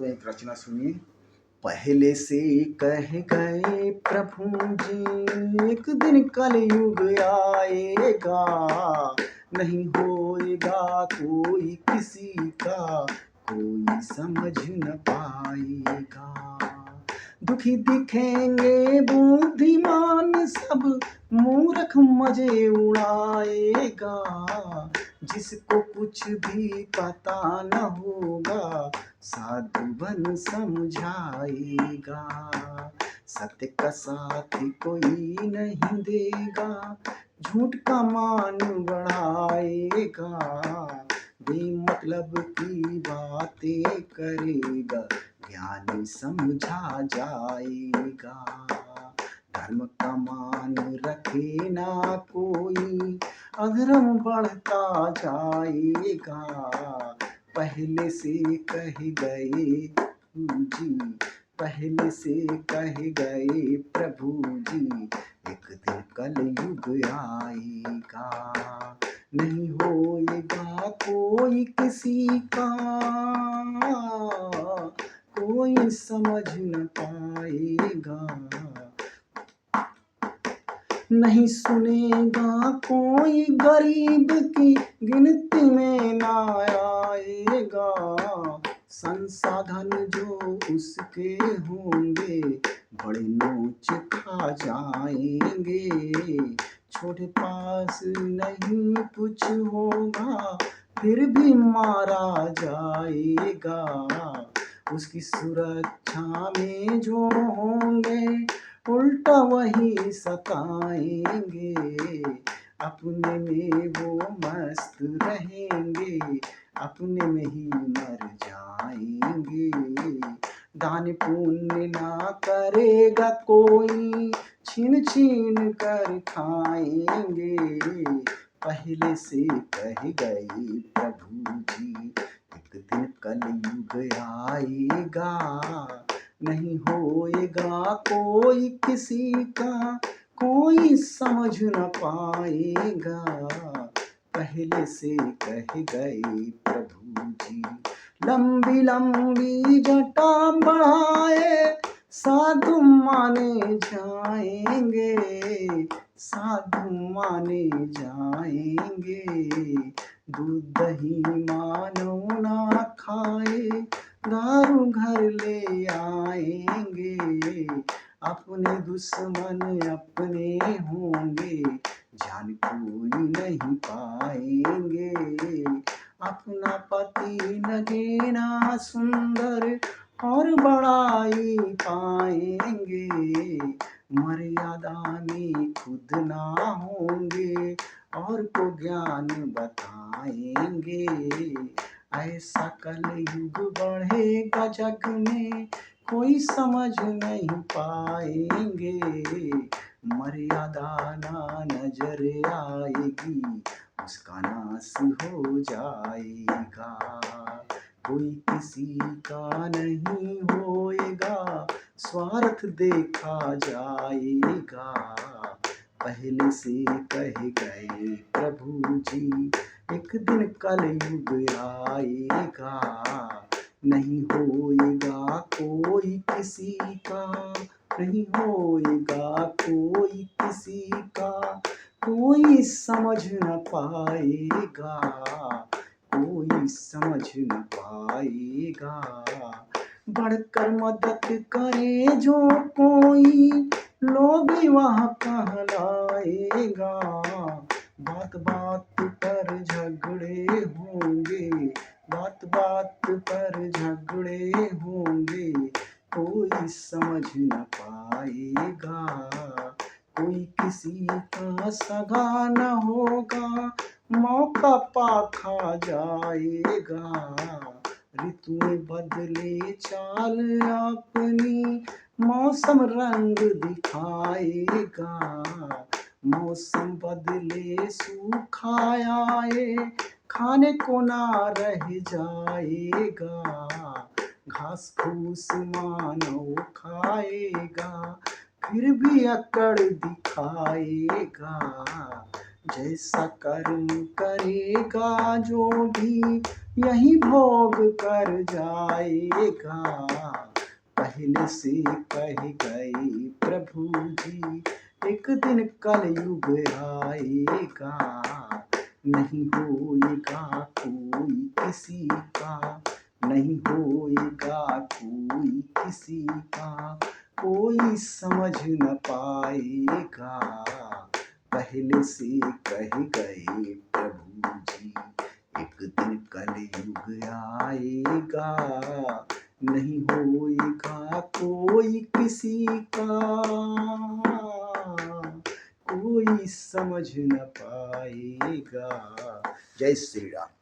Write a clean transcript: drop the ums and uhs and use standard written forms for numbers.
दोस्तों एक रचना सुनिए। पहले से कह गए प्रभु जी एक दिन कलयुग आएगा, नहीं होएगा कोई किसी का, कोई समझ न पाएगा। दुखी दिखेंगे बुद्धिमान सब, मूर्ख मजे उड़ाएगा। जिसको कुछ भी पता न होगा, साधु बन समझाएगा। सत्य का साथ कोई नहीं देगा, झूठ का मान बढ़ाएगा। बेमतलब की बातें करेगा, ज्ञानी समझा जाएगा। धर्म का मान रखे ना कोई, अधर्म बढ़ता जाएगा। पहले से कह गए जी, पहले से कह गए प्रभु जी एक दिन कलयुग आएगा, नहीं होएगा कोई किसी का, कोई समझ न पाएगा। नहीं सुनेगा कोई गरीब की, गिनती में ना आएगा। संसाधन जो उसके होंगे, बड़े नोच खा जाएंगे। छोटे पास नहीं कुछ होगा, फिर भी मारा जाएगा। उसकी सुरक्षा में जो होंगे, उल्टा वही सताएंगे। अपने में वो मस्त रहेंगे, अपने में ही मर जाएंगे। दान पुण्य ना करेगा कोई, छीन छीन कर खाएंगे। पहले से कह गए प्रभु जी एक दिन कलयुग आएगा, नहीं होएगा कोई किसी का, कोई समझ न पाएगा। पहले से कह गए प्रभु जी। लंबी लंबी जटा बढ़ाए, साधु माने जाएंगे, साधु माने जाएंगे। दूध दही मानो ना खाए, दारू घर ले आएंगे। अपने दुश्मन अपने होंगे, जान कोई नहीं पाएंगे। अपना पति लगे ना सुंदर, और बड़ाई पाएंगे। मर्यादा में खुद ना होंगे, और को ज्ञान बताएंगे। ऐसा कलयुग बढ़ेगा जग में, कोई समझ नहीं पाएंगे। मर्यादा ना नजर आएगी, उसका नाश हो जाएगा। कोई किसी का नहीं होएगा, स्वार्थ देखा जाएगा। पहले से कह गए प्रभु जी एक दिन कलयुग आएगा, नहीं होएगा कोई किसी का, नहीं होएगा कोई किसी का, कोई समझ न पाएगा, कोई समझ न पाएगा। बढ़कर मदद करे जो कोई, लोग वह कहलाएगा। बात बात पर झगड़े होंगे, बात बात पर झगड़े होंगे, कोई समझ न पाएगा। कोई किसी का सगा न होगा, मौका पाखा जाएगा। ऋतुएं बदले चाल अपनी, मौसम रंग दिखाएगा। मौसम बदले सूखा आए, खाने को ना रह जाएगा। घास फूस मानव खाएगा, फिर भी अकड़ दिखाएगा। जैसा कर्म करेगा जो भी, यही भोग कर जाएगा। पहले से कह गए प्रभु जी, एक दिन कलयुग आएगा। नहीं होएगा कोई किसी का, नहीं होएगा कोई किसी का, कोई समझ न पाएगा। पहले से कह गए प्रभु जी, एक दिन कलयुग आएगा। नहीं होएगा कोई किसी का, कोई समझ न पाएगा। जय श्री राम।